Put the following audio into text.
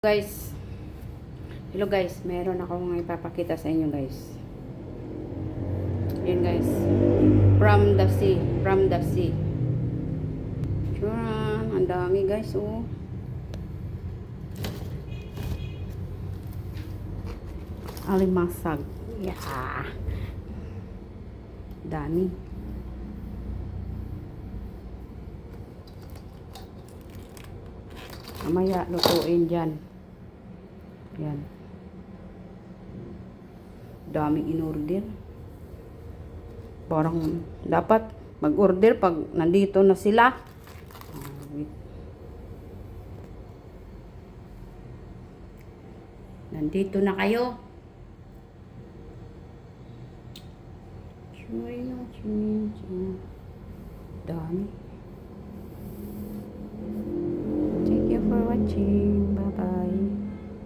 Guys, hello guys, meron akong ipapakita sa inyo guys. Yan guys, from the sea. Churan, ang dami guys, oh. Alimasag. Yeah. Dami. Mamaya lutuin dyan. Yan. Daming in-order. Parang dapat mag-order pag nandito na sila. Wait. Nandito na kayo. Dami. Thank you for watching.